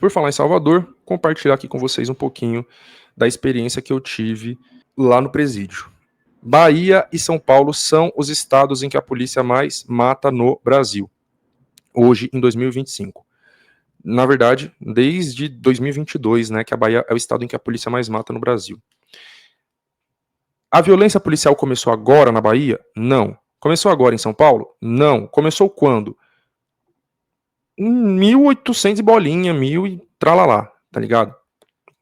Por falar em Salvador, compartilhar aqui com vocês um pouquinho da experiência que eu tive lá no presídio. Bahia e São Paulo são os estados em que a polícia mais mata no Brasil, hoje em 2025. Na verdade, desde 2022, né, que a Bahia é o estado em que a polícia mais mata no Brasil. A violência policial começou agora na Bahia? Não. Começou agora em São Paulo? Não. Começou quando? Em 1800 e bolinha, 1000 e tralalá, tá ligado?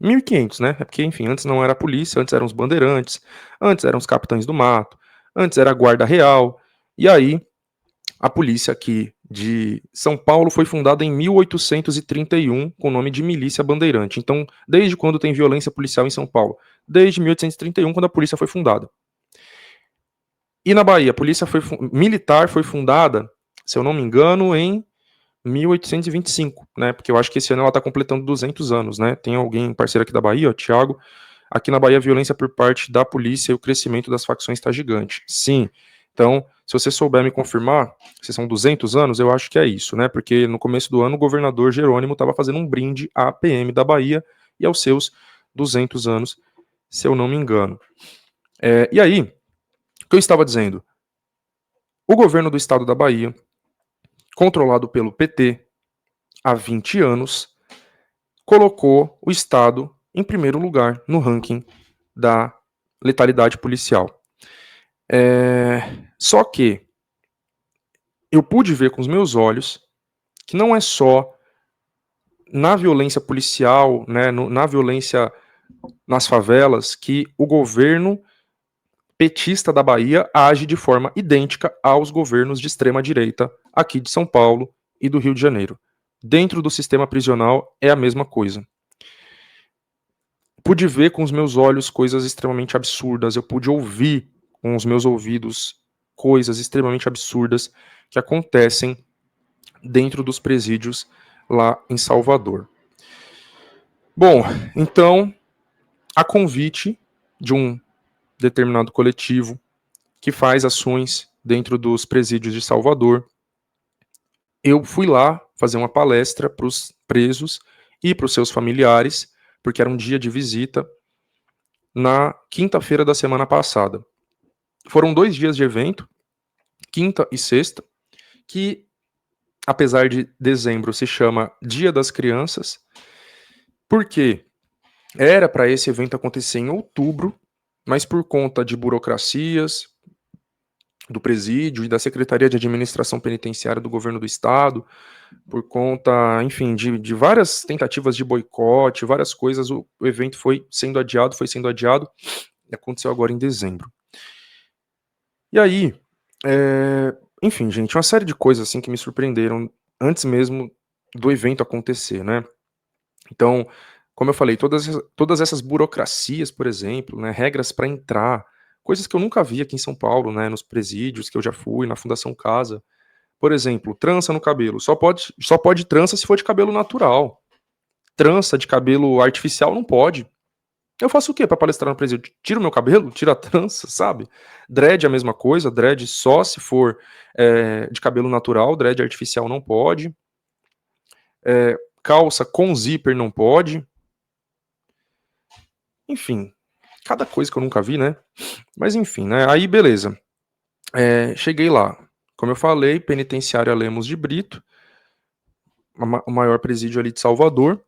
1500, né? É porque, enfim, antes não era a polícia, antes eram os bandeirantes, antes eram os capitães do mato, antes era a guarda real. E aí, a polícia aqui de São Paulo foi fundada em 1831 com o nome de Milícia Bandeirante. Então, desde quando tem violência policial em São Paulo? Desde 1831, quando a polícia foi fundada. E na Bahia, a polícia militar foi fundada, se eu não me engano, em 1825, né? Porque eu acho que esse ano ela está completando 200 anos, né? Tem alguém parceiro aqui da Bahia, ó, Thiago. Aqui na Bahia, a violência por parte da polícia e o crescimento das facções está gigante. Sim. Então, se você souber me confirmar, se são 200 anos, eu acho que é isso, né? Porque no começo do ano, o governador Jerônimo estava fazendo um brinde à PM da Bahia e aos seus 200 anos, se eu não me engano. E aí, o que eu estava dizendo? O governo do estado da Bahia, controlado pelo PT há 20 anos, colocou o estado em primeiro lugar no ranking da letalidade policial. Só que eu pude ver com os meus olhos que não é só na violência policial, né, na violência nas favelas, que o governo petista da Bahia age de forma idêntica aos governos de extrema-direita aqui de São Paulo e do Rio de Janeiro. Dentro do sistema prisional é a mesma coisa. Pude ver com os meus olhos coisas extremamente absurdas, eu pude ouvir com os meus ouvidos coisas extremamente absurdas que acontecem dentro dos presídios lá em Salvador. Bom, então, a convite de um determinado coletivo que faz ações dentro dos presídios de Salvador, eu fui lá fazer uma palestra para os presos e para os seus familiares, porque era um dia de visita, na quinta-feira da semana passada. Foram 2 dias de evento, quinta e sexta, que, apesar de dezembro, se chama Dia das Crianças, porque era para esse evento acontecer em outubro, mas por conta de burocracias do presídio e da Secretaria de Administração Penitenciária do Governo do Estado, por conta, enfim, de várias tentativas de boicote, várias coisas, o evento foi sendo adiado, e aconteceu agora em dezembro. E aí, enfim, gente, uma série de coisas assim que me surpreenderam antes mesmo do evento acontecer, né? Então, como eu falei, todas essas burocracias, por exemplo, né, regras para entrar, coisas que eu nunca vi aqui em São Paulo, né, nos presídios que eu já fui, na Fundação Casa. Por exemplo, trança no cabelo. Só pode trança se for de cabelo natural. Trança de cabelo artificial não pode. Eu faço o quê para palestrar no presídio? Tiro meu cabelo? Tiro a trança, sabe? Dread é a mesma coisa, dread só se for de cabelo natural, dread artificial não pode. Calça com zíper não pode. Enfim, cada coisa que eu nunca vi, né? Mas enfim, né? Aí beleza. Cheguei lá. Como eu falei, penitenciária Lemos de Brito, o maior presídio ali de Salvador.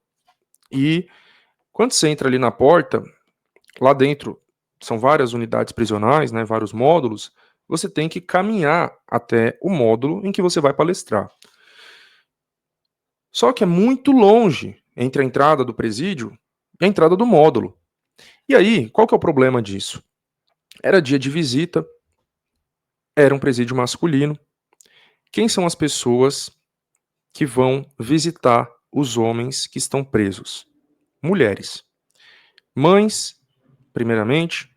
E quando você entra ali na porta, lá dentro são várias unidades prisionais, né, vários módulos, você tem que caminhar até o módulo em que você vai palestrar. Só que é muito longe entre a entrada do presídio e a entrada do módulo. E aí, qual que é o problema disso? Era dia de visita, era um presídio masculino. Quem são as pessoas que vão visitar os homens que estão presos? Mulheres. Mães, primeiramente,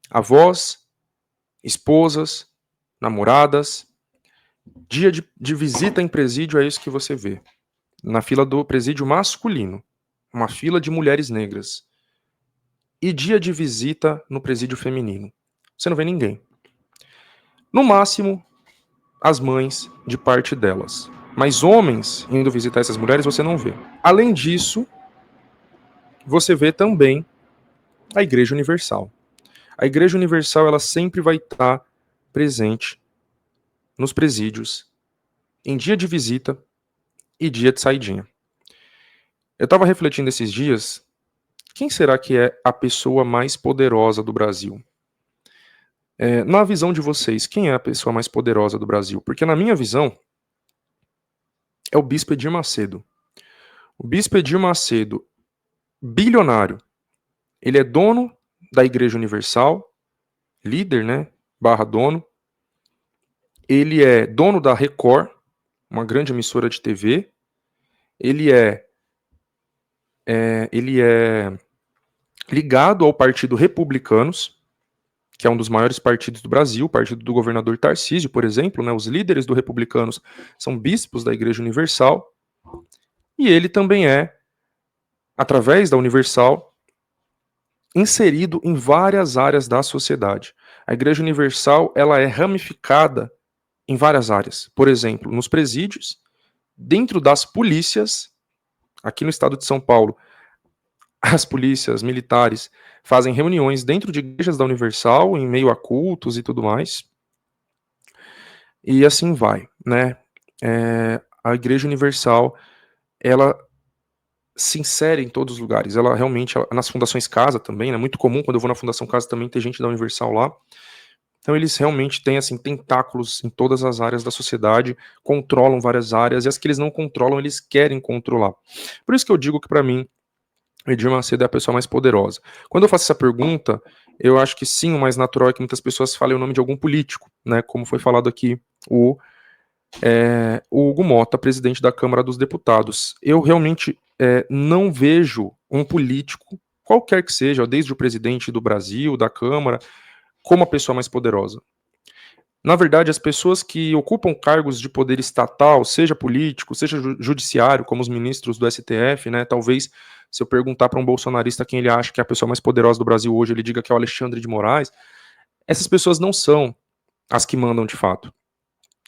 avós, esposas, namoradas. Dia de visita em presídio é isso que você vê. Na fila do presídio masculino, uma fila de mulheres negras. E dia de visita no presídio feminino. Você não vê ninguém. No máximo, as mães de parte delas. Mas homens indo visitar essas mulheres você não vê. Além disso, você vê também a Igreja Universal. A Igreja Universal ela sempre vai estar presente nos presídios, em dia de visita e dia de saidinha. Eu estava refletindo esses dias, quem será que é a pessoa mais poderosa do Brasil? Na visão de vocês, quem é a pessoa mais poderosa do Brasil? Porque na minha visão, é o Bispo Edir Macedo. O Bispo Edir Macedo, bilionário, ele é dono da Igreja Universal, líder, né, barra dono. Ele é dono da Record, uma grande emissora de TV. Ele é ligado ao Partido Republicanos, que é um dos maiores partidos do Brasil, o partido do governador Tarcísio, por exemplo, né, os líderes do Republicanos são bispos da Igreja Universal. E ele também é, através da Universal, inserido em várias áreas da sociedade. A Igreja Universal ela é ramificada em várias áreas. Por exemplo, nos presídios, dentro das polícias, aqui no estado de São Paulo, as polícias militares fazem reuniões dentro de igrejas da Universal, em meio a cultos e tudo mais. E assim vai, né? A Igreja Universal, ela se insere em todos os lugares. Ela realmente, nas fundações casa também, é né? Muito comum quando eu vou na Fundação Casa também ter gente da Universal lá. Então eles realmente têm assim tentáculos em todas as áreas da sociedade, controlam várias áreas, e as que eles não controlam, eles querem controlar. Por isso que eu digo que para mim, Edir Macedo é a pessoa mais poderosa. Quando eu faço essa pergunta, eu acho que sim, o mais natural é que muitas pessoas falem o nome de algum político, né? Como foi falado aqui, o Hugo Mota, presidente da Câmara dos Deputados. Eu realmente não vejo um político, qualquer que seja, desde o presidente do Brasil, da Câmara, como a pessoa mais poderosa. Na verdade, as pessoas que ocupam cargos de poder estatal, seja político, seja judiciário, como os ministros do STF, né? Talvez, se eu perguntar para um bolsonarista quem ele acha que é a pessoa mais poderosa do Brasil hoje, ele diga que é o Alexandre de Moraes. Essas pessoas não são as que mandam de fato.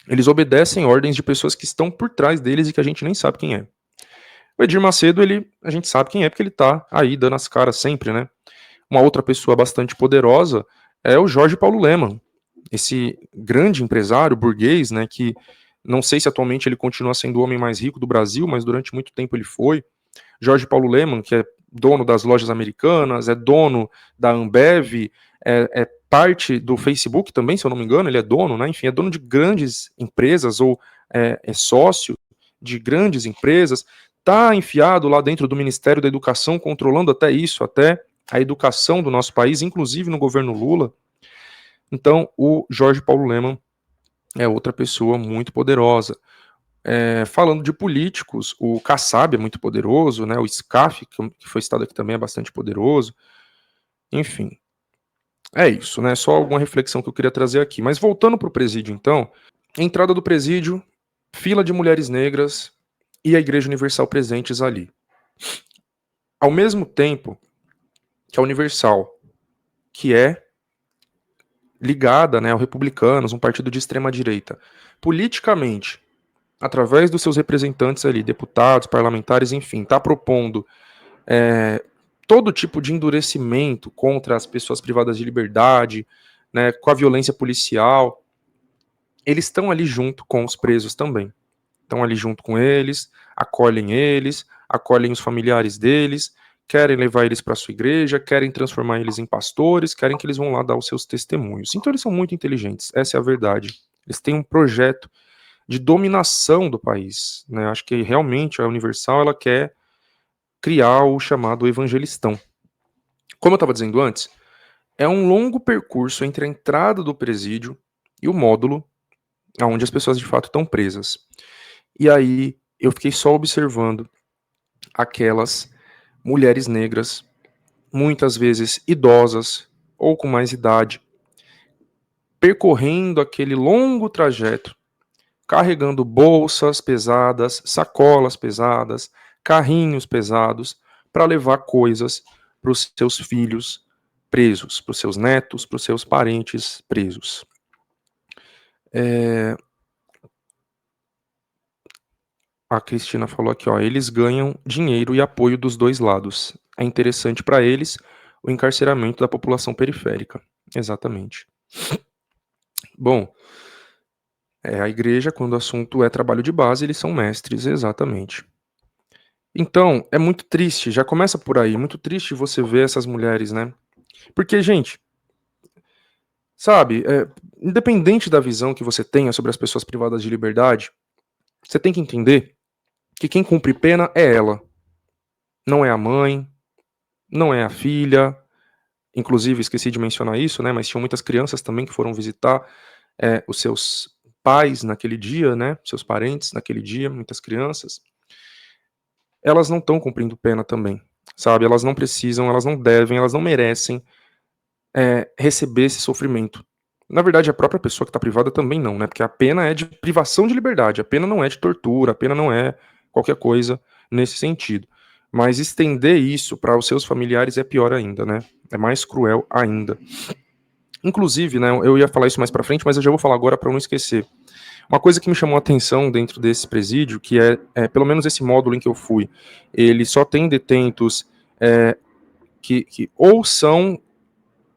Eles obedecem ordens de pessoas que estão por trás deles e que a gente nem sabe quem é. O Edir Macedo, a gente sabe quem é porque ele tá aí dando as caras sempre, né? Uma outra pessoa bastante poderosa é o Jorge Paulo Lemann, esse grande empresário burguês, né, que não sei se atualmente ele continua sendo o homem mais rico do Brasil, mas durante muito tempo ele foi. Jorge Paulo Lemann, que é dono das lojas americanas, é dono da Ambev, é parte do Facebook também, se eu não me engano, ele é dono, né, enfim, é dono de grandes empresas ou é sócio de grandes empresas, está enfiado lá dentro do Ministério da Educação, controlando até isso, até a educação do nosso país, inclusive no governo Lula. Então, o Jorge Paulo Lemann é outra pessoa muito poderosa. Falando de políticos, o Kassab é muito poderoso, né? O SCAF, que foi citado aqui também, é bastante poderoso. Enfim, é isso, né? Só alguma reflexão que eu queria trazer aqui. Mas voltando para o presídio, então, entrada do presídio, fila de mulheres negras e a Igreja Universal presentes ali. Ao mesmo tempo que a Universal, que é ligada, né, ao Republicanos, um partido de extrema direita, politicamente, através dos seus representantes ali, deputados, parlamentares, enfim, está propondo todo tipo de endurecimento contra as pessoas privadas de liberdade, né, com a violência policial. Eles estão ali junto com os presos também. Estão ali junto com eles, acolhem os familiares deles, querem levar eles para sua igreja, querem transformar eles em pastores, querem que eles vão lá dar os seus testemunhos. Então eles são muito inteligentes, essa é a verdade. Eles têm um projeto de dominação do país, né? Acho que realmente a Universal ela quer criar o chamado evangelistão. Como eu estava dizendo antes, é um longo percurso entre a entrada do presídio e o módulo onde as pessoas de fato estão presas. E aí eu fiquei só observando aquelas mulheres negras, muitas vezes idosas ou com mais idade, percorrendo aquele longo trajeto, carregando bolsas pesadas, sacolas pesadas, carrinhos pesados, para levar coisas para os seus filhos presos, para os seus netos, para os seus parentes presos. A Cristina falou aqui, ó, eles ganham dinheiro e apoio dos dois lados. É interessante para eles o encarceramento da população periférica. Exatamente. Bom, a igreja, quando o assunto é trabalho de base, eles são mestres, exatamente. Então, é muito triste, já começa por aí, muito triste você ver essas mulheres, né? Porque, gente, sabe, independente da visão que você tenha sobre as pessoas privadas de liberdade, você tem que entender que quem cumpre pena é ela, não é a mãe, não é a filha. Inclusive, esqueci de mencionar isso, né? Mas tinham muitas crianças também que foram visitar os seus pais naquele dia, né? Seus parentes naquele dia, muitas crianças. Elas não estão cumprindo pena também, sabe? Elas não precisam, elas não devem, elas não merecem receber esse sofrimento. Na verdade, a própria pessoa que está privada também não, né? Porque a pena é de privação de liberdade, a pena não é de tortura, a pena não é qualquer coisa nesse sentido. Mas estender isso para os seus familiares é pior ainda, né? É mais cruel ainda. Inclusive, né, eu ia falar isso mais para frente, mas eu já vou falar agora para não esquecer. Uma coisa que me chamou a atenção dentro desse presídio, que pelo menos esse módulo em que eu fui, ele só tem detentos que ou são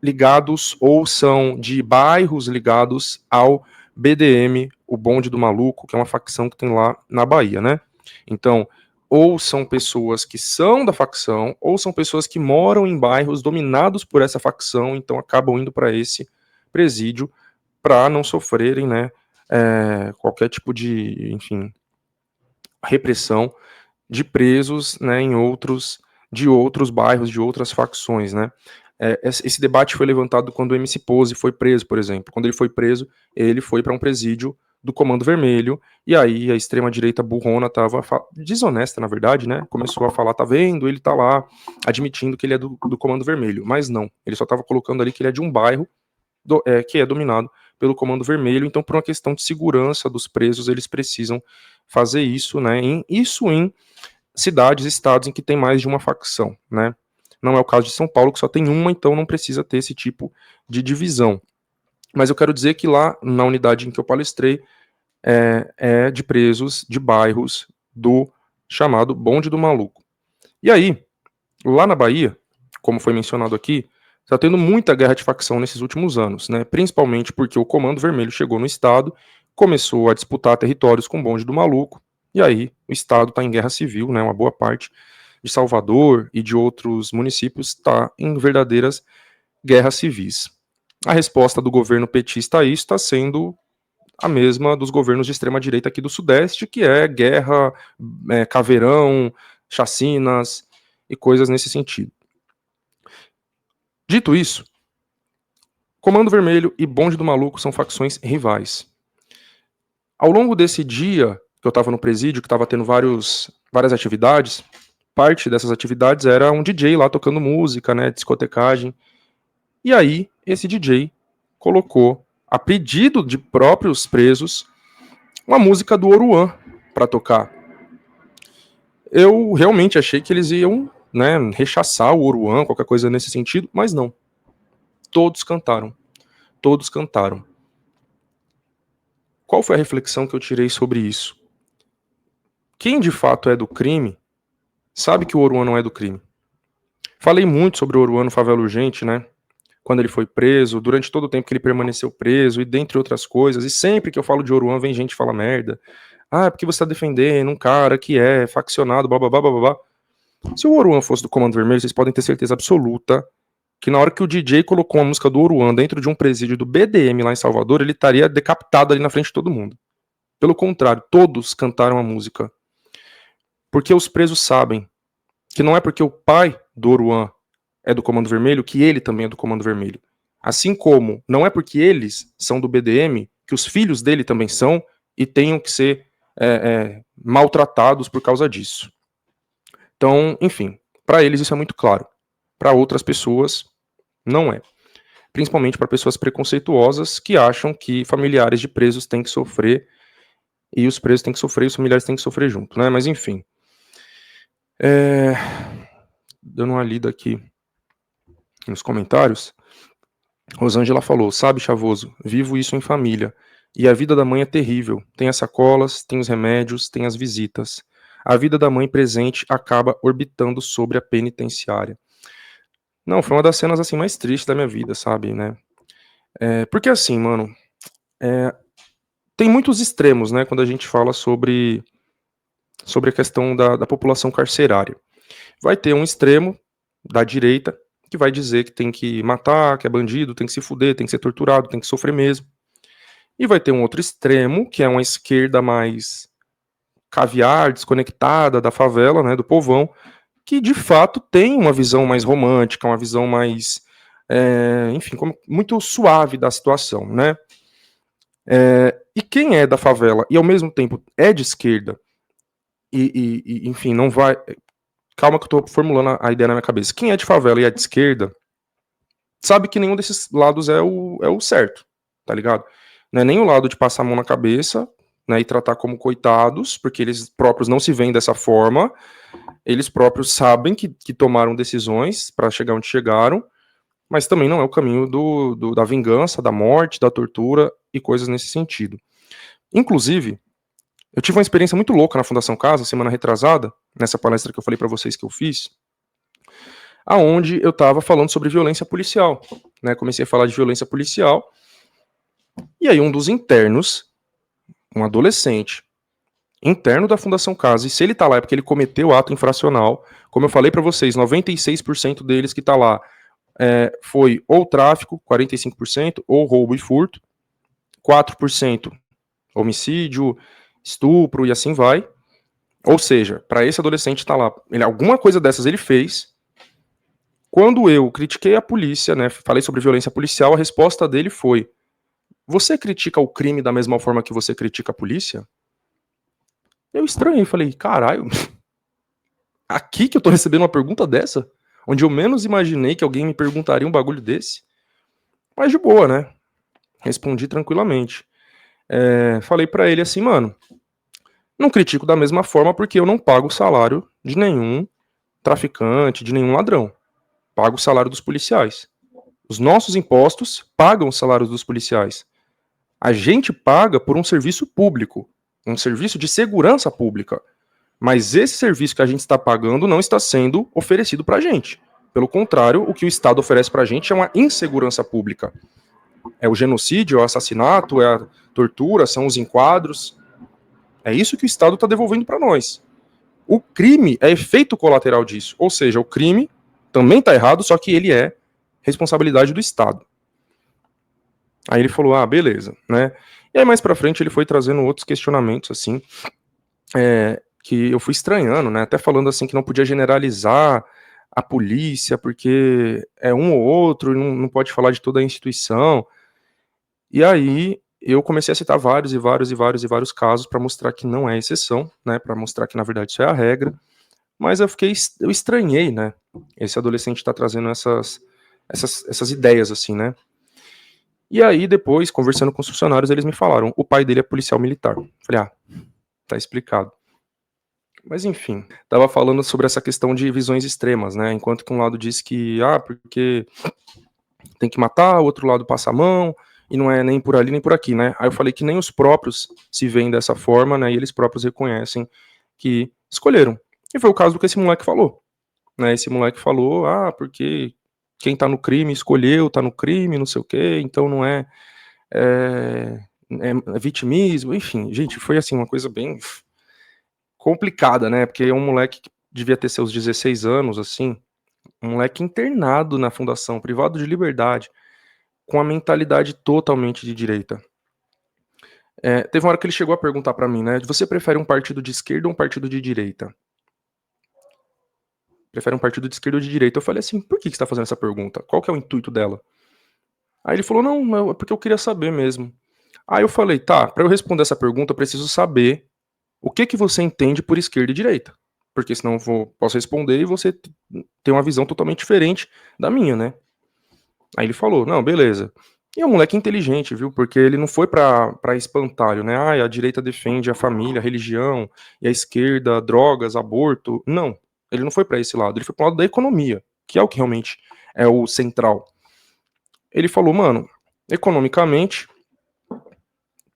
ligados ou são de bairros ligados ao BDM, o Bonde do Maluco, que é uma facção que tem lá na Bahia, né? Então, ou são pessoas que são da facção, ou são pessoas que moram em bairros dominados por essa facção, então acabam indo para esse presídio para não sofrerem, né, qualquer tipo de, enfim, repressão de presos, né, de outros bairros, de outras facções, né. Esse debate foi levantado quando o MC Pose foi preso, por exemplo. Quando ele foi preso, ele foi para um presídio do Comando Vermelho, e aí a extrema-direita burrona estava desonesta, na verdade, né, começou a falar, tá vendo, ele tá lá, admitindo que ele é do Comando Vermelho, mas não, ele só estava colocando ali que ele é de um bairro que é dominado pelo Comando Vermelho, então por uma questão de segurança dos presos, eles precisam fazer isso, né, isso em cidades, estados em que tem mais de uma facção, né, não é o caso de São Paulo, que só tem uma, então não precisa ter esse tipo de divisão. Mas eu quero dizer que lá, na unidade em que eu palestrei, é de presos de bairros do chamado Bonde do Maluco. E aí, lá na Bahia, como foi mencionado aqui, está tendo muita guerra de facção nesses últimos anos, né? Principalmente porque o Comando Vermelho chegou no estado, começou a disputar territórios com o Bonde do Maluco, e aí o estado está em guerra civil, né? Uma boa parte de Salvador e de outros municípios está em verdadeiras guerras civis. A resposta do governo petista a isso está sendo a mesma dos governos de extrema-direita aqui do Sudeste, que é guerra, caveirão, chacinas e coisas nesse sentido. Dito isso, Comando Vermelho e Bonde do Maluco são facções rivais. Ao longo desse dia que eu estava no presídio, que estava tendo várias atividades, parte dessas atividades era um DJ lá tocando música, né, discotecagem. E aí, esse DJ colocou, a pedido de próprios presos, uma música do Oruan para tocar. Eu realmente achei que eles iam, né, rechaçar o Oruan, qualquer coisa nesse sentido, mas não. Todos cantaram. Todos cantaram. Qual foi a reflexão que eu tirei sobre isso? Quem de fato é do crime, sabe que o Oruan não é do crime. Falei muito sobre o Oruan no Favela Urgente, né? Quando ele foi preso, durante todo o tempo que ele permaneceu preso, e dentre outras coisas, e sempre que eu falo de Oruan, vem gente falar merda. Ah, porque você tá defendendo um cara que é faccionado, blá blá blá blá blá. Se o Oruan fosse do Comando Vermelho, vocês podem ter certeza absoluta que na hora que o DJ colocou a música do Oruan dentro de um presídio do BDM lá em Salvador, ele estaria decapitado ali na frente de todo mundo. Pelo contrário, todos cantaram a música. Porque os presos sabem que não é porque o pai do Oruan é do Comando Vermelho que ele também é do Comando Vermelho. Assim como não é porque eles são do BDM que os filhos dele também são e tenham que ser maltratados por causa disso. Então, enfim, para eles isso é muito claro. Para outras pessoas, não é. Principalmente para pessoas preconceituosas que acham que familiares de presos têm que sofrer e os presos têm que sofrer e os familiares têm que sofrer junto, né? Mas enfim. Dando uma lida aqui nos comentários, Rosângela falou, sabe, Chavoso, vivo isso em família. E a vida da mãe é terrível. Tem as sacolas, tem os remédios, tem as visitas. A vida da mãe presente acaba orbitando sobre a penitenciária. Não, foi uma das cenas assim mais tristes da minha vida, sabe, né? Porque assim, mano, tem muitos extremos, né, quando a gente fala sobre a questão da população carcerária. Vai ter um extremo da direita que vai dizer que tem que matar, que é bandido, tem que se fuder, tem que ser torturado, tem que sofrer mesmo. E vai ter um outro extremo, que é uma esquerda mais caviar, desconectada da favela, né, do povão, que de fato tem uma visão mais romântica, uma visão mais, enfim, muito suave da situação, né? E quem é da favela e ao mesmo tempo é de esquerda enfim, não vai. Calma que eu tô formulando a ideia na minha cabeça. Quem é de favela e é de esquerda sabe que nenhum desses lados é o certo, tá ligado? Não é nem o lado de passar a mão na cabeça, né, e tratar como coitados, porque eles próprios não se veem dessa forma, eles próprios sabem que tomaram decisões para chegar onde chegaram, mas também não é o caminho da vingança, da morte, da tortura e coisas nesse sentido. Inclusive, eu tive uma experiência muito louca na Fundação Casa, semana retrasada, nessa palestra que eu falei para vocês que eu fiz, aonde eu estava falando sobre violência policial, né? Comecei a falar de violência policial, e aí um dos internos, um adolescente, interno da Fundação Casa, e se ele tá lá é porque ele cometeu ato infracional, como eu falei para vocês, 96% deles que tá lá foi ou tráfico, 45%, ou roubo e furto, 4% homicídio, estupro e assim vai. Ou seja, para esse adolescente tá lá, alguma coisa dessas ele fez. Quando eu critiquei a polícia, né, falei sobre violência policial, a resposta dele foi: você critica o crime da mesma forma que você critica a polícia? Eu estranhei, falei, caralho, aqui que eu tô recebendo uma pergunta dessa? Onde eu menos imaginei que alguém me perguntaria um bagulho desse? Mas de boa, né? Respondi tranquilamente. Falei para ele assim, mano, não critico da mesma forma porque eu não pago o salário de nenhum traficante, de nenhum ladrão. Pago o salário dos policiais. Os nossos impostos pagam os salários dos policiais. A gente paga por um serviço público, um serviço de segurança pública. Mas esse serviço que a gente está pagando não está sendo oferecido para a gente. Pelo contrário, o que o Estado oferece para a gente é uma insegurança pública. É o genocídio, é o assassinato, é a tortura, são os enquadros. É isso que o Estado está devolvendo para nós. O crime é efeito colateral disso. Ou seja, o crime também está errado, só que ele é responsabilidade do Estado. Aí ele falou, ah, beleza, né? E aí mais pra frente ele foi trazendo outros questionamentos, assim, que eu fui estranhando, né? Até falando assim que não podia generalizar a polícia, porque é um ou outro, não pode falar de toda a instituição. E aí eu comecei a citar vários e vários e vários e vários casos para mostrar que não é exceção, né? Para mostrar que na verdade isso é a regra. Mas eu estranhei, né? Esse adolescente tá trazendo essas ideias, assim, né? E aí, depois, conversando com os funcionários, eles me falaram, o pai dele é policial militar. Falei, ah, tá explicado. Mas enfim, tava falando sobre essa questão de visões extremas, né? Enquanto que um lado diz que, porque tem que matar, o outro lado passa a mão, e não é nem por ali nem por aqui, né? Aí eu falei que nem os próprios se veem dessa forma, né? E eles próprios reconhecem que escolheram. E foi o caso do que esse moleque falou, né? Esse moleque falou, porque quem tá no crime escolheu, tá no crime, não sei o quê, então não é vitimismo, enfim, gente, foi assim, uma coisa bem complicada, né, porque é um moleque que devia ter seus 16 anos, assim, um moleque internado na fundação, privado de liberdade, com a mentalidade totalmente de direita. Teve uma hora que ele chegou a perguntar pra mim, né, você prefere um partido de esquerda ou um partido de direita? Prefere um partido de esquerda ou de direita? Eu falei assim, por que você tá fazendo essa pergunta? Qual que é o intuito dela? Aí ele falou, não, é porque eu queria saber mesmo. Aí eu falei, tá, pra eu responder essa pergunta, eu preciso saber o que você entende por esquerda e direita. Porque senão posso responder e você ter uma visão totalmente diferente da minha, né? Aí ele falou, não, beleza. E é um moleque inteligente, viu? Porque ele não foi pra espantalho, né? A direita defende a família, a religião, e a esquerda, drogas, aborto. Não, ele não foi pra esse lado. Ele foi pro lado da economia, que é o que realmente é o central. Ele falou, mano, economicamente,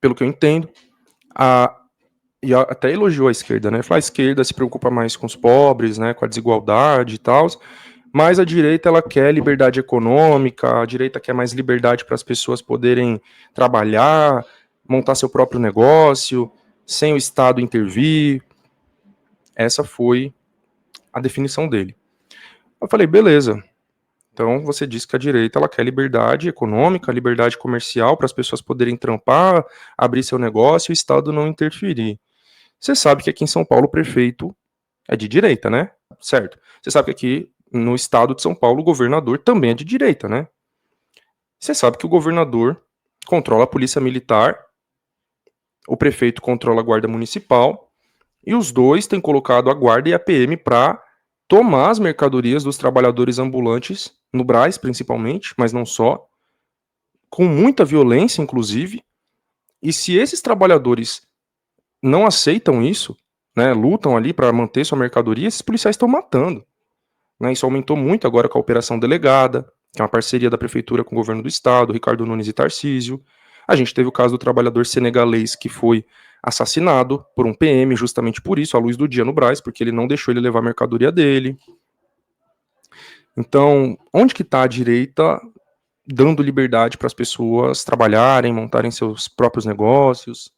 pelo que eu entendo, e até elogiou a esquerda, né? Falou, a esquerda se preocupa mais com os pobres, né, com a desigualdade e tal, mas a direita ela quer liberdade econômica, a direita quer mais liberdade para as pessoas poderem trabalhar, montar seu próprio negócio, sem o Estado intervir. Essa foi a definição dele. Eu falei, beleza. Então você diz que a direita ela quer liberdade econômica, liberdade comercial para as pessoas poderem trampar, abrir seu negócio e o Estado não interferir. Você sabe que aqui em São Paulo o prefeito é de direita, né? Certo. Você sabe que aqui no estado de São Paulo o governador também é de direita, né? Você sabe que o governador controla a polícia militar, o prefeito controla a guarda municipal, e os dois têm colocado a guarda e a PM para tomar as mercadorias dos trabalhadores ambulantes, no Brás principalmente, mas não só, com muita violência, inclusive. E se esses trabalhadores não aceitam isso, né, lutam ali para manter sua mercadoria, esses policiais estão matando. Né, isso aumentou muito agora com a Operação Delegada, que é uma parceria da Prefeitura com o governo do Estado, Ricardo Nunes e Tarcísio. A gente teve o caso do trabalhador senegalês que foi assassinado por um PM, justamente por isso, à luz do dia no Brás, porque ele não deixou ele levar a mercadoria dele. Então, onde que está a direita dando liberdade para as pessoas trabalharem, montarem seus próprios negócios?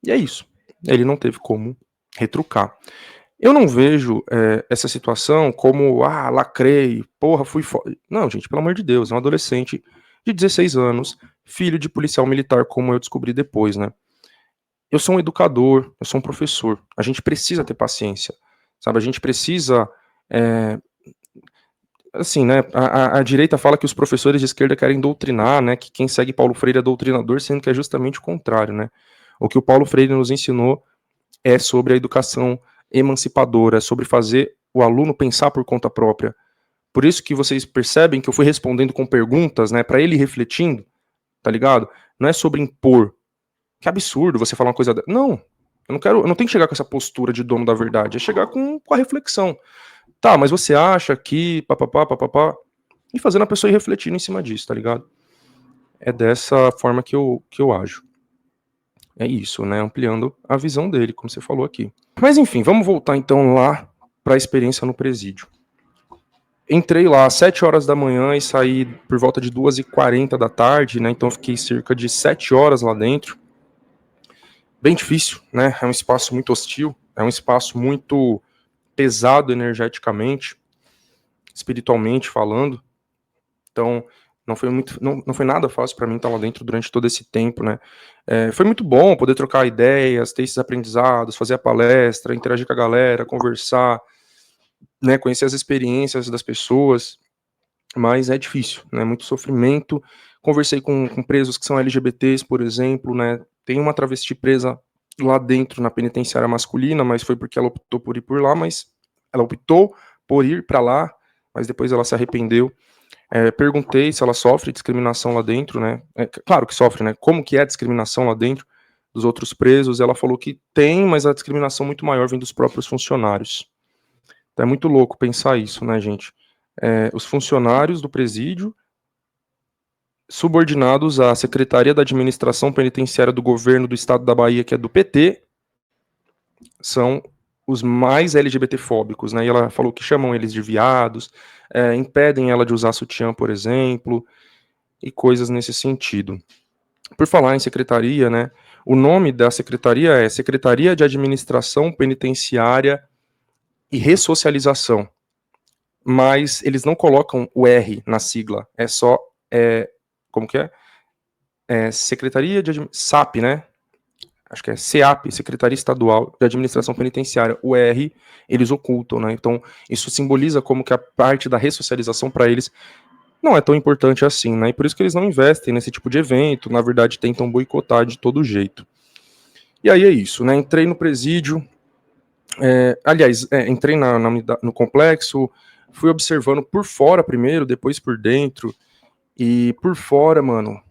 E é isso. Ele não teve como retrucar. Eu não vejo essa situação como, lacrei, porra, fui foda. Não, gente, pelo amor de Deus, é um adolescente de 16 anos, filho de policial militar, como eu descobri depois, né? Eu sou um educador, eu sou um professor. A gente precisa ter paciência, sabe? A gente precisa, assim, né? A direita fala que os professores de esquerda querem doutrinar, né? Que quem segue Paulo Freire é doutrinador, sendo que é justamente o contrário, né? O que o Paulo Freire nos ensinou é sobre a educação emancipadora, é sobre fazer o aluno pensar por conta própria. Por isso que vocês percebem que eu fui respondendo com perguntas, né, para ele refletindo, tá ligado? Não é sobre impor. Que absurdo você falar uma coisa. Não, eu não tenho que chegar com essa postura de dono da verdade, é chegar com a reflexão. Tá, mas você acha que papapá, e fazendo a pessoa ir refletindo em cima disso, tá ligado? É dessa forma que eu ajo. É isso, né? Ampliando a visão dele, como você falou aqui. Mas enfim, vamos voltar então lá para a experiência no presídio. Entrei lá às 7 horas da manhã e saí por volta de 2h40 da tarde, né? Então fiquei cerca de 7 horas lá dentro. Bem difícil, né? É um espaço muito hostil, é um espaço muito pesado energeticamente, espiritualmente falando. Então não foi nada fácil para mim estar lá dentro durante todo esse tempo, né? Foi muito bom poder trocar ideias, ter esses aprendizados, fazer a palestra, interagir com a galera, conversar, né, conhecer as experiências das pessoas, mas é difícil, né, muito sofrimento. Conversei com presos que são LGBTs, por exemplo, né, tem uma travesti presa lá dentro na penitenciária masculina, mas foi porque ela optou por ir por lá, mas ela optou por ir para lá, mas depois ela se arrependeu. Perguntei se ela sofre discriminação lá dentro, né, claro que sofre, né, como que é a discriminação lá dentro dos outros presos. Ela falou que tem, mas a discriminação muito maior vem dos próprios funcionários. Então é muito louco pensar isso, né, gente? Os funcionários do presídio, subordinados à Secretaria da Administração Penitenciária do Governo do Estado da Bahia, que é do PT, são os mais LGBT-fóbicos, né? E ela falou que chamam eles de viados, impedem ela de usar sutiã, por exemplo, e coisas nesse sentido. Por falar em secretaria, né? O nome da secretaria é Secretaria de Administração Penitenciária e Ressocialização. Mas eles não colocam o R na sigla, é só, como que é? Secretaria de SAP, né? Acho que é SEAP, Secretaria Estadual de Administração Penitenciária. O R, eles ocultam, né? Então, isso simboliza como que a parte da ressocialização para eles não é tão importante assim, né? E por isso que eles não investem nesse tipo de evento, na verdade tentam boicotar de todo jeito. E aí é isso, né? Entrei no presídio, entrei no complexo, fui observando por fora primeiro, depois por dentro, e por fora, mano,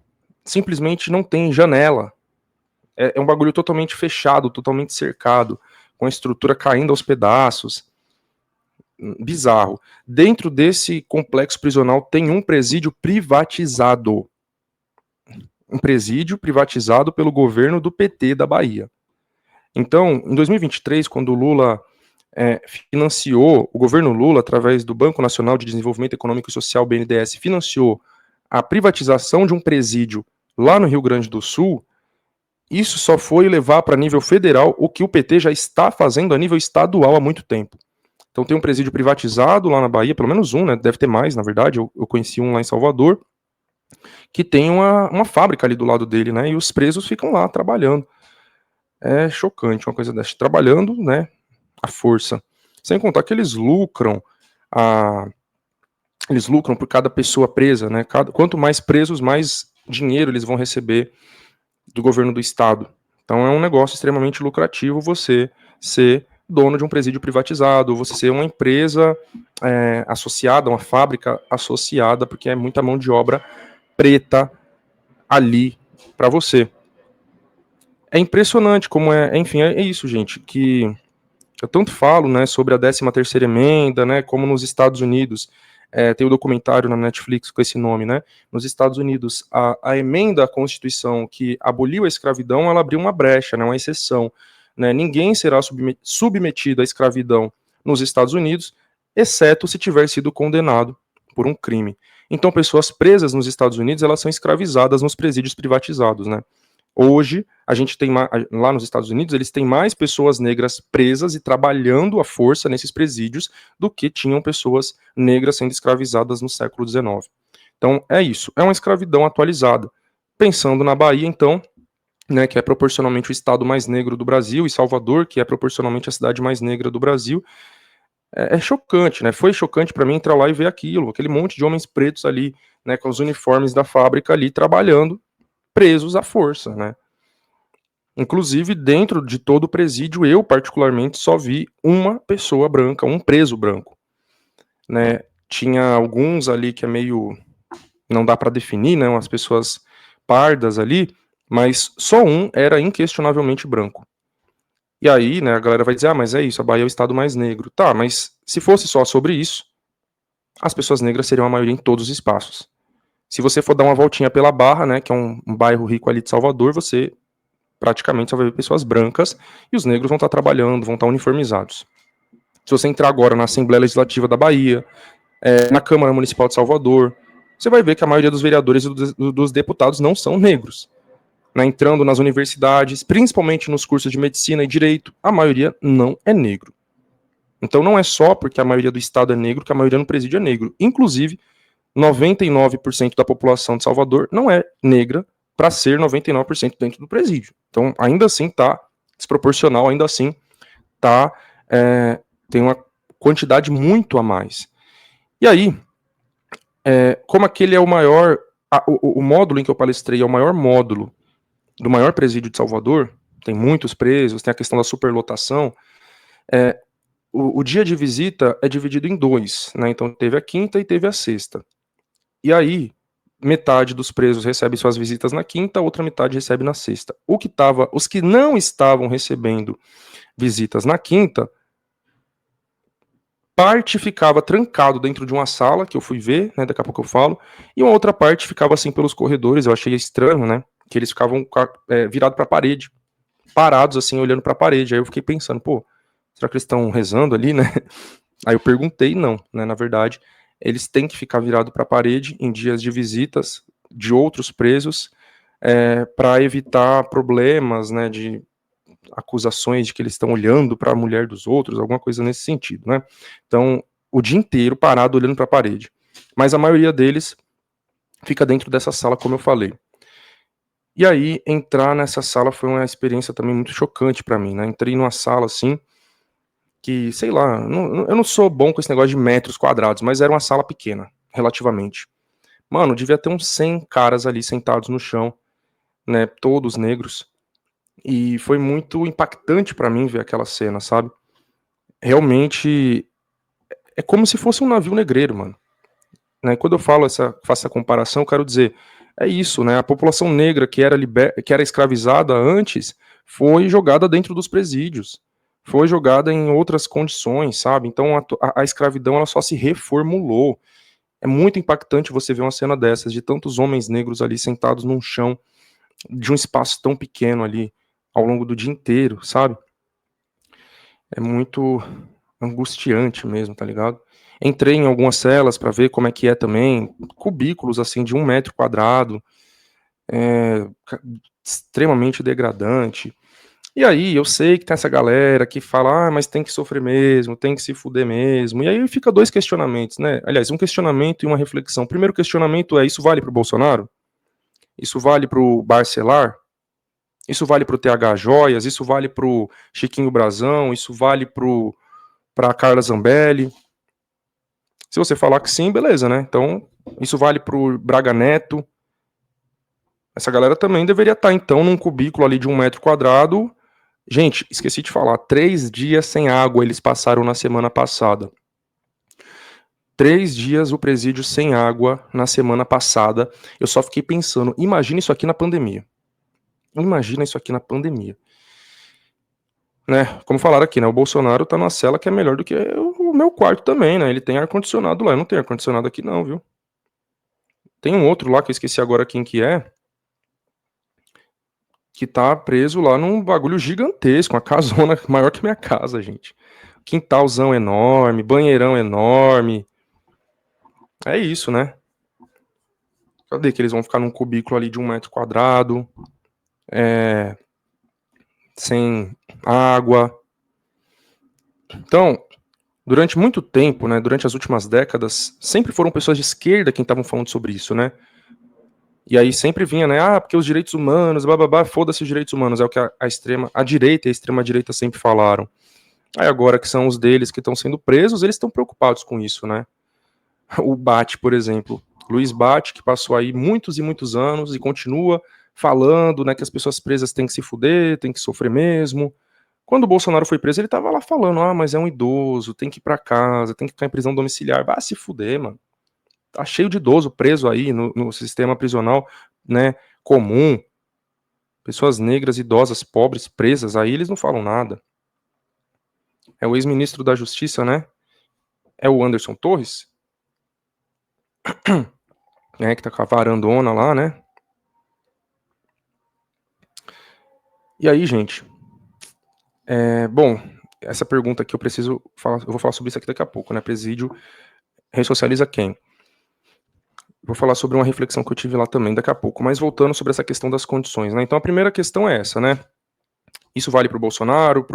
simplesmente não tem janela. É um bagulho totalmente fechado, totalmente cercado, com a estrutura caindo aos pedaços. Bizarro. Dentro desse complexo prisional tem um presídio privatizado. um presídio privatizado pelo governo do PT da Bahia. Então, em 2023, quando o Lula financiou, o governo Lula, através do Banco Nacional de Desenvolvimento Econômico e Social, BNDES, financiou a privatização de um presídio lá no Rio Grande do Sul, isso só foi levar para nível federal o que o PT já está fazendo a nível estadual há muito tempo. Então tem um presídio privatizado lá na Bahia, pelo menos um, né? Deve ter mais, na verdade. Eu conheci um lá em Salvador, que tem uma fábrica ali do lado dele, né? E os presos ficam lá trabalhando. É chocante uma coisa dessa. Trabalhando, né? À força. Sem contar que eles lucram por cada pessoa presa, né? Quanto mais presos, mais dinheiro eles vão receber do governo do estado. Então é um negócio extremamente lucrativo você ser dono de um presídio privatizado, você ser uma empresa associada, uma fábrica associada, porque é muita mão de obra preta ali para você. É impressionante como enfim, é isso, gente, que eu tanto falo, né, sobre a 13ª emenda, né, como nos Estados Unidos, tem o documentário na Netflix com esse nome, né, nos Estados Unidos, a emenda à Constituição que aboliu a escravidão, ela abriu uma brecha, né, uma exceção, né, ninguém será submetido à escravidão nos Estados Unidos, exceto se tiver sido condenado por um crime. Então, pessoas presas nos Estados Unidos, elas são escravizadas nos presídios privatizados, né. Hoje, a gente tem lá nos Estados Unidos, eles têm mais pessoas negras presas e trabalhando à força nesses presídios do que tinham pessoas negras sendo escravizadas no século XIX. Então, é isso. É uma escravidão atualizada. Pensando na Bahia, então, né, que é proporcionalmente o estado mais negro do Brasil, e Salvador, que é proporcionalmente a cidade mais negra do Brasil, é chocante, né? Foi chocante para mim entrar lá e ver aquilo, aquele monte de homens pretos ali, né, com os uniformes da fábrica ali trabalhando, presos à força, né? Inclusive, dentro de todo o presídio, eu particularmente só vi uma pessoa branca, um preso branco, né? Tinha alguns ali que é meio, não dá para definir, né? Umas pessoas pardas ali, mas só um era inquestionavelmente branco. E aí, né, a galera vai dizer, ah, mas é isso, a Bahia é o estado mais negro. Tá, mas se fosse só sobre isso, as pessoas negras seriam a maioria em todos os espaços. Se você for dar uma voltinha pela Barra, né, que é um bairro rico ali de Salvador, você praticamente só vai ver pessoas brancas e os negros vão estar trabalhando, vão estar uniformizados. Se você entrar agora na Assembleia Legislativa da Bahia, na Câmara Municipal de Salvador, você vai ver que a maioria dos vereadores e dos deputados não são negros. Né, entrando nas universidades, principalmente nos cursos de medicina e direito, a maioria não é negro. Então não é só porque a maioria do estado é negro que a maioria no presídio é negro. Inclusive, 99% da população de Salvador não é negra para ser 99% dentro do presídio. Então, ainda assim está desproporcional, ainda assim tem uma quantidade muito a mais. E aí, como aquele é o maior, o módulo em que eu palestrei é o maior módulo do maior presídio de Salvador, tem muitos presos, tem a questão da superlotação, o dia de visita é dividido em dois, né? Então teve a quinta e teve a sexta. E aí, metade dos presos recebe suas visitas na quinta, a outra metade recebe na sexta. Os que não estavam recebendo visitas na quinta, parte ficava trancado dentro de uma sala, que eu fui ver, né, daqui a pouco eu falo, e uma outra parte ficava assim pelos corredores, eu achei estranho, né, que eles ficavam virados para a parede, parados assim, olhando para a parede. Aí eu fiquei pensando, pô, será que eles estão rezando ali, né? Aí eu perguntei, não, né, na verdade, eles têm que ficar virados para a parede em dias de visitas de outros presos, para evitar problemas, né, de acusações de que eles estão olhando para a mulher dos outros, alguma coisa nesse sentido, né? Então, o dia inteiro parado olhando para a parede. Mas a maioria deles fica dentro dessa sala, como eu falei. E aí, entrar nessa sala foi uma experiência também muito chocante para mim, né? Entrei numa sala assim, que, sei lá, eu não sou bom com esse negócio de metros quadrados, mas era uma sala pequena, relativamente. Mano, devia ter uns 100 caras ali sentados no chão, né? Todos negros. E foi muito impactante para mim ver aquela cena, sabe? Realmente é como se fosse um navio negreiro, mano. Né? Quando eu faço essa comparação, eu quero dizer, é isso, né? A população negra que era escravizada antes foi jogada dentro dos presídios, foi jogada em outras condições, sabe? Então a escravidão ela só se reformulou. É muito impactante você ver uma cena dessas, de tantos homens negros ali sentados num chão, de um espaço tão pequeno ali ao longo do dia inteiro, sabe? É muito angustiante mesmo, tá ligado? Entrei em algumas celas para ver como é que é também, cubículos assim de 1 metro quadrado, extremamente degradante. E aí, eu sei que tem essa galera que fala, mas tem que sofrer mesmo, tem que se fuder mesmo. E aí fica dois questionamentos, né? Aliás, um questionamento e uma reflexão. O primeiro questionamento é: isso vale pro Bolsonaro? Isso vale pro Barcelar? Isso vale pro TH Joias? Isso vale pro Chiquinho Brazão? Isso vale pra Carla Zambelli? Se você falar que sim, beleza, né? Então, isso vale pro Braga Neto. Essa galera também deveria estar, então, num cubículo ali de 1 metro quadrado. Gente, esqueci de falar, 3 dias sem água eles passaram na semana passada. 3 dias o presídio sem água na semana passada. Eu só fiquei pensando, imagina isso aqui na pandemia. Imagina isso aqui na pandemia. Né? Como falaram aqui, né? O Bolsonaro tá numa cela que é melhor do que o meu quarto também, né? Ele tem ar-condicionado lá. Eu não tenho ar-condicionado aqui, não, viu? Tem um outro lá que eu esqueci agora quem que tá preso lá num bagulho gigantesco, uma casona maior que minha casa, gente. Quintalzão enorme, banheirão enorme. É isso, né? Cadê que eles vão ficar num cubículo ali de 1 metro quadrado, sem água? Então, durante muito tempo, né, durante as últimas décadas, sempre foram pessoas de esquerda quem estavam falando sobre isso, né? E aí sempre vinha, né, porque os direitos humanos, bababá, foda-se os direitos humanos, é o que a direita e a extrema-direita sempre falaram. Aí agora que são os deles que estão sendo presos, eles estão preocupados com isso, né? O Bate, por exemplo, Luiz Bate, que passou aí muitos e muitos anos e continua falando, né, que as pessoas presas têm que se fuder, têm que sofrer mesmo. Quando o Bolsonaro foi preso, ele tava lá falando, mas é um idoso, tem que ir pra casa, tem que ficar em prisão domiciliar. Vai se fuder, mano. Tá cheio de idoso preso aí no sistema prisional, né, comum. Pessoas negras, idosas, pobres, presas, aí eles não falam nada. É o ex-ministro da Justiça, né? É o Anderson Torres, que tá com a varandona lá, né? E aí, gente, bom, essa pergunta aqui eu preciso falar, eu vou falar sobre isso aqui daqui a pouco, né? Presídio ressocializa quem? Vou falar sobre uma reflexão que eu tive lá também daqui a pouco, mas voltando sobre essa questão das condições, né? Então a primeira questão é essa, né? Isso vale pro Bolsonaro,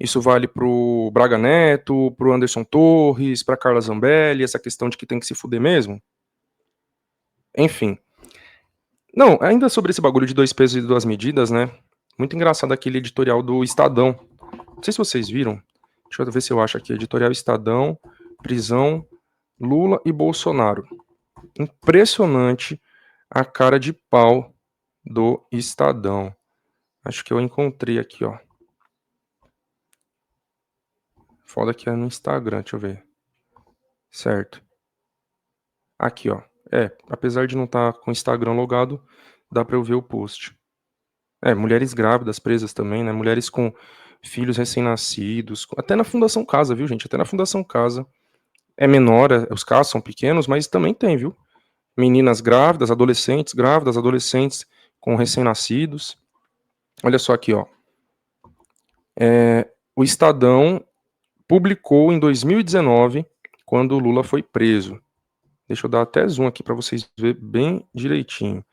isso vale pro Braga Neto, pro Anderson Torres, pra Carla Zambelli, essa questão de que tem que se fuder mesmo? Enfim. Não, ainda sobre esse bagulho de 2 pesos e 2 medidas, né? Muito engraçado aquele editorial do Estadão. Não sei se vocês viram. Deixa eu ver se eu acho aqui. Editorial Estadão, prisão, Lula e Bolsonaro. Impressionante a cara de pau do Estadão. Acho que eu encontrei aqui, ó. Foda que é no Instagram, deixa eu ver. Certo. Aqui, ó. Apesar de não estar com o Instagram logado, dá pra eu ver o post. Mulheres grávidas presas também, né? Mulheres com filhos recém-nascidos. Até na Fundação Casa, viu, gente? Até na Fundação Casa. É menor, os casos são pequenos, mas também tem, viu? Meninas grávidas, adolescentes com recém-nascidos. Olha só aqui, ó. O Estadão publicou em 2019, quando o Lula foi preso. Deixa eu dar até zoom aqui para vocês verem bem direitinho.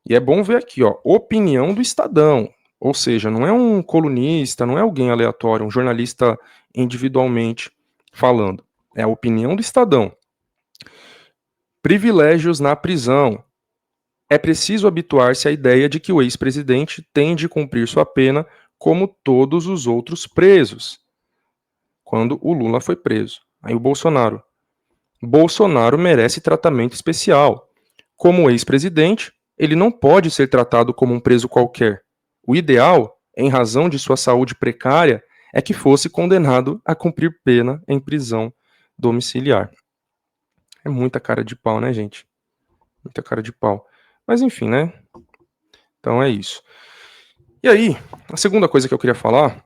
E é bom ver aqui, ó, opinião do Estadão. Ou seja, não é um colunista, não é alguém aleatório, um jornalista individualmente falando. É a opinião do Estadão. Privilégios na prisão. É preciso habituar-se à ideia de que o ex-presidente tem de cumprir sua pena como todos os outros presos. Quando o Lula foi preso. Aí o Bolsonaro. Bolsonaro merece tratamento especial. Como ex-presidente, ele não pode ser tratado como um preso qualquer. O ideal, em razão de sua saúde precária, é que fosse condenado a cumprir pena em prisão domiciliar. É muita cara de pau, né, gente? Muita cara de pau. Mas enfim, né? Então é isso. E aí, a segunda coisa que eu queria falar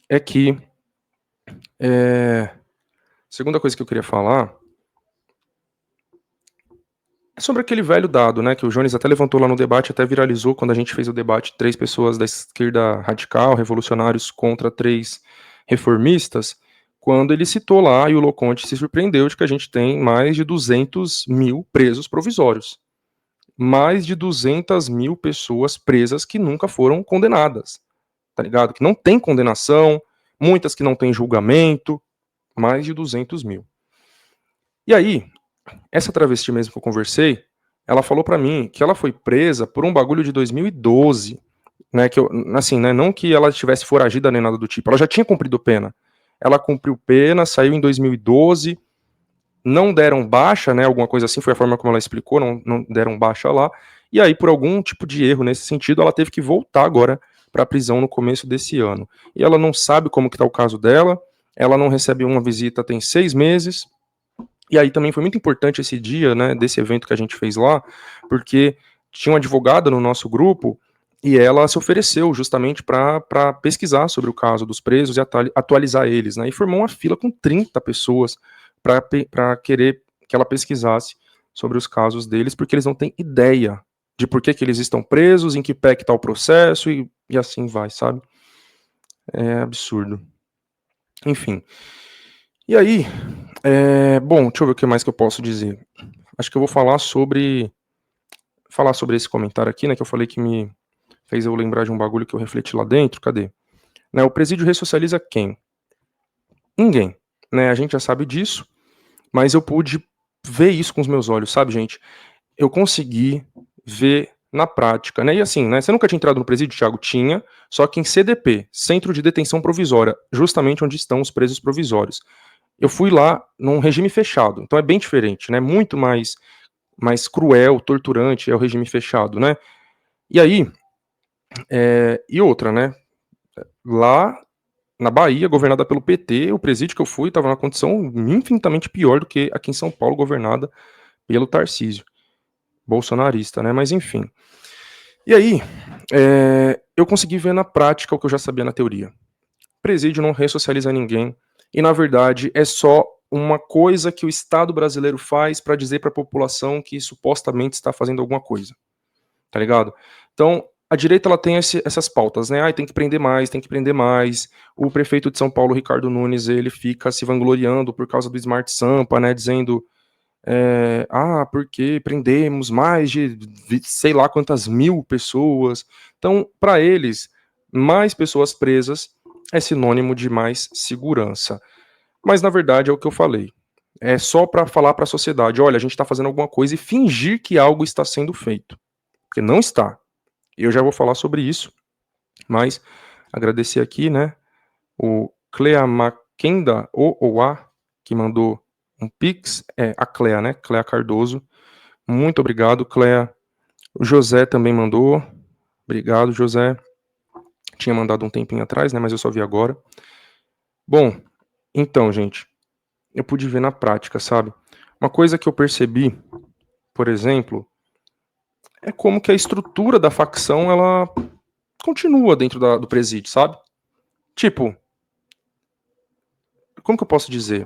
é que. Segunda coisa que eu queria falar É sobre aquele velho dado, né, que o Jones até levantou lá no debate, até viralizou quando a gente fez o debate, 3 pessoas da esquerda radical, revolucionários contra 3 reformistas, quando ele citou lá, e o Loconte se surpreendeu de que a gente tem mais de 200.000 presos provisórios. Mais de 200.000 pessoas presas que nunca foram condenadas, tá ligado? Que não tem condenação, muitas que não têm julgamento, mais de 200.000. E aí, essa travesti mesmo que eu conversei, ela falou pra mim que ela foi presa por um bagulho de 2012, né, que eu, assim, né, não que ela tivesse foragida nem nada do tipo, ela já tinha cumprido pena. Ela cumpriu pena, saiu em 2012, não deram baixa, né, alguma coisa assim, foi a forma como ela explicou, não deram baixa lá, e aí por algum tipo de erro nesse sentido, ela teve que voltar agora pra prisão no começo desse ano. E ela não sabe como que tá o caso dela, ela não recebe uma visita tem 6 meses, e aí também foi muito importante esse dia, né, desse evento que a gente fez lá, porque tinha uma advogada no nosso grupo e ela se ofereceu justamente para pesquisar sobre o caso dos presos e atualizar eles, né, e formou uma fila com 30 pessoas para querer que ela pesquisasse sobre os casos deles, porque eles não têm ideia de por que eles estão presos, em que pé que tá o processo e assim vai, sabe? É absurdo. Enfim. E aí, bom, deixa eu ver o que mais que eu posso dizer. Acho que eu vou falar sobre esse comentário aqui, né, que eu falei que me fez eu lembrar de um bagulho que eu refleti lá dentro. Cadê? Né, o presídio ressocializa quem? Ninguém, né? A gente já sabe disso, mas eu pude ver isso com os meus olhos, sabe, gente? Eu consegui ver na prática, né? E assim, né? Você nunca tinha entrado no presídio, Thiago? Tinha, só que em CDP, Centro de Detenção Provisória, justamente onde estão os presos provisórios. Eu fui lá num regime fechado, então é bem diferente, né? Muito mais cruel, torturante é o regime fechado, né? E aí, e outra, né? Lá na Bahia, governada pelo PT, o presídio que eu fui estava numa condição infinitamente pior do que aqui em São Paulo, governada pelo Tarcísio, bolsonarista, né? Mas enfim. E aí, eu consegui ver na prática o que eu já sabia na teoria. Presídio não ressocializa ninguém, e na verdade é só uma coisa que o Estado brasileiro faz para dizer para a população que supostamente está fazendo alguma coisa, tá ligado? Então, a direita ela tem essas pautas, né? Tem que prender mais, tem que prender mais. O prefeito de São Paulo, Ricardo Nunes, ele fica se vangloriando por causa do Smart Sampa, né? Dizendo, porque prendemos mais de sei lá quantas mil pessoas. Então, para eles, mais pessoas presas é sinônimo de mais segurança. Mas na verdade é o que eu falei. É só para falar para a sociedade, olha, a gente está fazendo alguma coisa e fingir que algo está sendo feito, porque não está. Eu já vou falar sobre isso, mas agradecer aqui, né, o Clea Maquenda, ou A, que mandou um pix, a Clea, né, Clea Cardoso. Muito obrigado, Clea. O José também mandou. Obrigado, José. Tinha mandado um tempinho atrás, né, mas eu só vi agora. Bom, então, gente, eu pude ver na prática, sabe? Uma coisa que eu percebi, por exemplo, é como que a estrutura da facção, ela continua dentro do presídio, sabe? Tipo, como que eu posso dizer?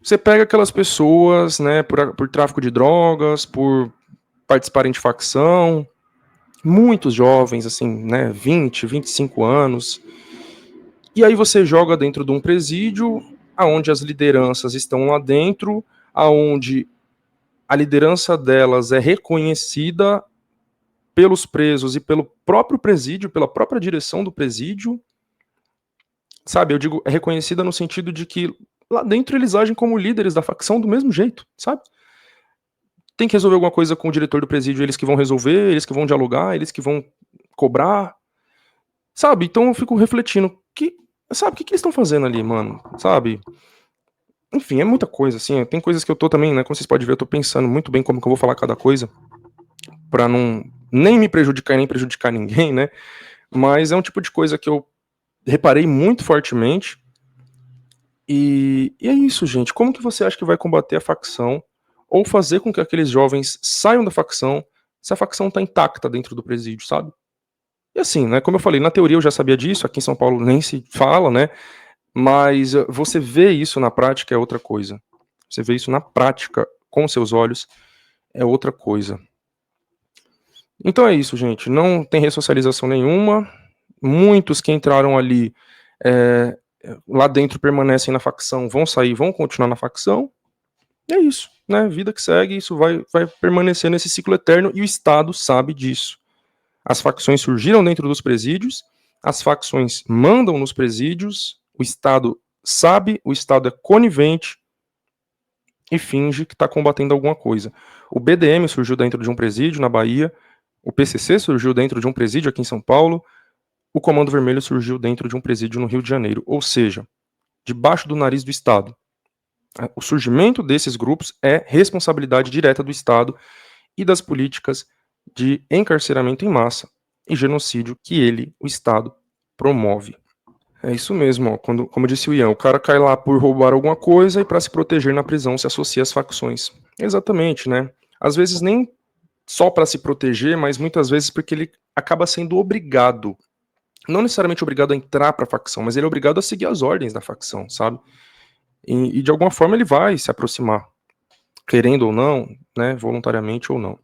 Você pega aquelas pessoas, né, por tráfico de drogas, por participarem de facção, muitos jovens, assim, né, 20, 25 anos, e aí você joga dentro de um presídio, aonde as lideranças estão lá dentro, aonde a liderança delas é reconhecida pelos presos e pelo próprio presídio, pela própria direção do presídio, sabe? Eu digo, é reconhecida no sentido de que lá dentro eles agem como líderes da facção do mesmo jeito, sabe? Tem que resolver alguma coisa com o diretor do presídio, eles que vão resolver, eles que vão dialogar, eles que vão cobrar, sabe? Então eu fico refletindo, sabe, o que eles estão fazendo ali, mano? Sabe? Enfim, é muita coisa, assim, tem coisas que eu tô também, né, como vocês podem ver, eu tô pensando muito bem como que eu vou falar cada coisa, pra não nem me prejudicar nem prejudicar ninguém, né? Mas é um tipo de coisa que eu reparei muito fortemente. E é isso, gente. Como que você acha que vai combater a facção ou fazer com que aqueles jovens saiam da facção se a facção tá intacta dentro do presídio, sabe? E assim, né, como eu falei, na teoria eu já sabia disso, aqui em São Paulo nem se fala, né? Mas você vê isso na prática é outra coisa. Você vê isso na prática com seus olhos é outra coisa. Então é isso, gente. Não tem ressocialização nenhuma. Muitos que entraram ali lá dentro permanecem na facção, vão sair, vão continuar na facção. É isso, né? Vida que segue, isso vai permanecer nesse ciclo eterno e o Estado sabe disso. As facções surgiram dentro dos presídios, as facções mandam nos presídios, o Estado sabe, o Estado é conivente e finge que está combatendo alguma coisa. O BDM surgiu dentro de um presídio na Bahia, o PCC surgiu dentro de um presídio aqui em São Paulo, o Comando Vermelho surgiu dentro de um presídio no Rio de Janeiro, ou seja, debaixo do nariz do Estado. O surgimento desses grupos é responsabilidade direta do Estado e das políticas de encarceramento em massa e genocídio que ele, o Estado, promove. É isso mesmo, ó, como disse o Ian, o cara cai lá por roubar alguma coisa e para se proteger na prisão se associa às facções. Exatamente, né? Às vezes nem só para se proteger, mas muitas vezes porque ele acaba sendo obrigado, não necessariamente obrigado a entrar para a facção, mas ele é obrigado a seguir as ordens da facção, sabe? E de alguma forma ele vai se aproximar, querendo ou não, né, voluntariamente ou não.